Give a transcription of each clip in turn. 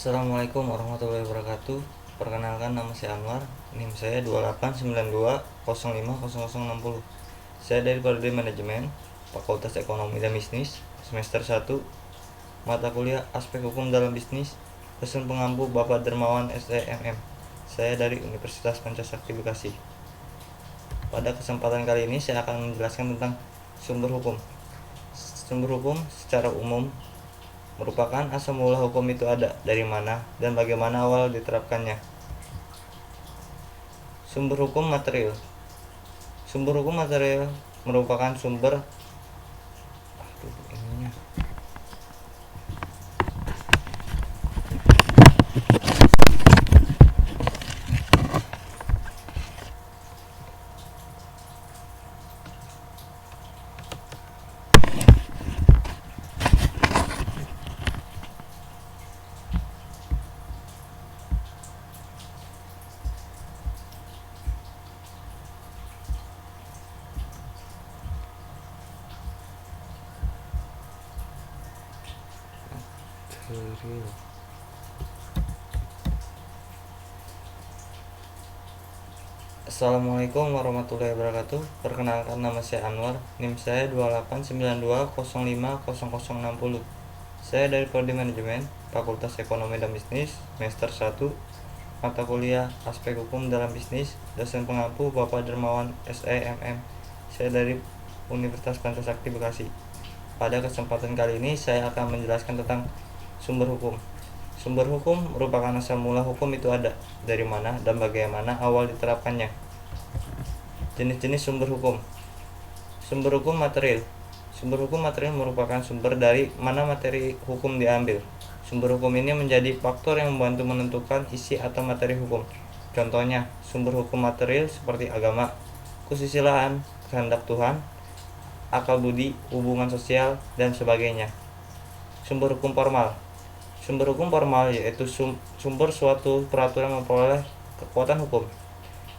Assalamualaikum warahmatullahi wabarakatuh. Perkenalkan, nama saya Anwar. NIM saya 2892050060. Saya dari Prodi Manajemen, Fakultas Ekonomi dan Bisnis, semester 1, mata kuliah Aspek Hukum dalam Bisnis, dosen pengampu Bapak Dermawan SEMM. Saya dari Universitas Pancasakti Bekasi. Pada kesempatan kali ini saya akan menjelaskan tentang sumber hukum. Sumber hukum secara umum merupakan asal mula hukum itu ada, dari mana, dan bagaimana awal diterapkannya. Sumber hukum material. Sumber hukum material merupakan sumber material. Assalamualaikum warahmatullahi wabarakatuh. Perkenalkan, nama saya Anwar. NIM saya 2892050060. Saya dari Prodi Manajemen, Fakultas Ekonomi dan Bisnis, semester 1, mata kuliah Aspek Hukum dalam Bisnis, dosen pengampu Bapak Dermawan SEMM. Saya dari Universitas Pancasakti Bekasi. Pada kesempatan kali ini saya akan menjelaskan tentang sumber hukum. Sumber hukum merupakan asal mula hukum itu ada, dari mana dan bagaimana awal diterapkannya. Jenis-jenis sumber hukum. Sumber hukum material. Sumber hukum material merupakan sumber dari mana materi hukum diambil. Sumber hukum ini menjadi faktor yang membantu menentukan isi atau materi hukum. Contohnya, sumber hukum material seperti agama, kesusilaan, kehendak Tuhan, akal budi, hubungan sosial, dan sebagainya. Sumber hukum formal. Sumber hukum formal yaitu sumber suatu peraturan memperoleh kekuatan hukum.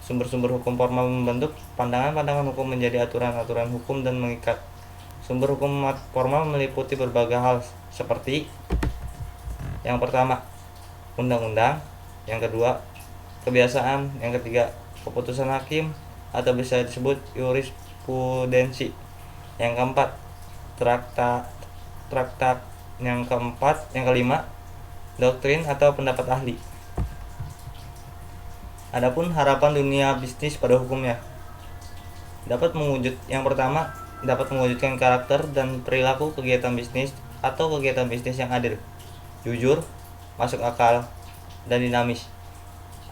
Sumber-sumber hukum formal membentuk pandangan-pandangan hukum menjadi aturan-aturan hukum dan mengikat. Sumber hukum formal meliputi berbagai hal seperti: yang pertama, undang-undang; yang kedua, kebiasaan; yang ketiga, keputusan hakim atau bisa disebut jurisprudensi; yang keempat, traktat; yang kelima, doktrin atau pendapat ahli. Adapun harapan dunia bisnis pada hukumnya yang pertama, dapat mewujudkan karakter dan perilaku kegiatan bisnis atau kegiatan bisnis yang adil, jujur, masuk akal, dan dinamis,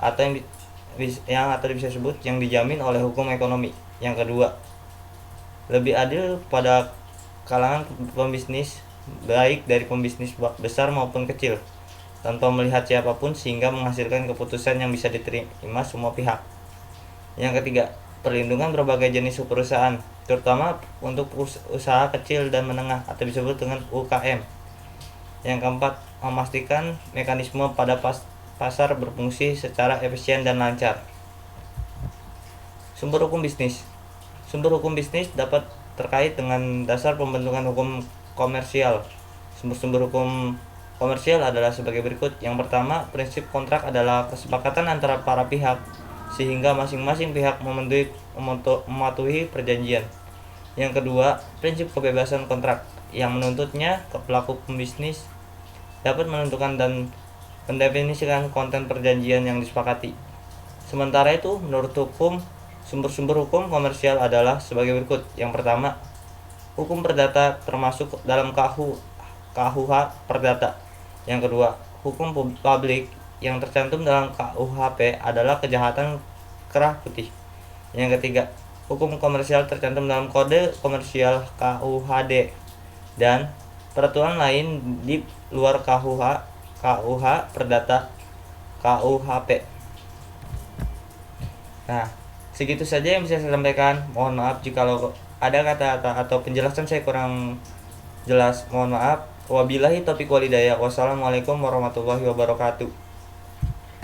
atau atau bisa disebut yang dijamin oleh hukum ekonomi. Yang kedua, lebih adil pada kalangan pembisnis, baik dari pembisnis besar maupun kecil, tanpa melihat siapapun, sehingga menghasilkan keputusan yang bisa diterima semua pihak. Yang ketiga, perlindungan berbagai jenis perusahaan, terutama untuk usaha kecil dan menengah atau disebut dengan UKM. Yang keempat, memastikan mekanisme pada pasar berfungsi secara efisien dan lancar. Sumber hukum bisnis. Sumber hukum bisnis dapat terkait dengan dasar pembentukan hukum komersial. Sumber-sumber hukum komersial adalah sebagai berikut. Yang pertama, prinsip kontrak adalah kesepakatan antara para pihak sehingga masing-masing pihak mematuhi perjanjian. Yang kedua, prinsip kebebasan kontrak yang menuntutnya ke pelaku pembisnis dapat menentukan dan mendefinisikan konten perjanjian yang disepakati. Sementara itu, menurut hukum, sumber-sumber hukum komersial adalah sebagai berikut. Yang pertama, hukum perdata termasuk dalam KUH perdata. Yang kedua, hukum publik yang tercantum dalam KUHP adalah kejahatan kerah putih. Yang ketiga, hukum komersial tercantum dalam Kode Komersial KUHD dan peraturan lain di luar KUH perdata KUHP. Nah, segitu saja yang bisa saya sampaikan. Mohon maaf jika ada kata-kata atau penjelasan saya kurang jelas. Mohon maaf. Wabillahi taufiq walhidayah. Wassalamualaikum warahmatullahi wabarakatuh.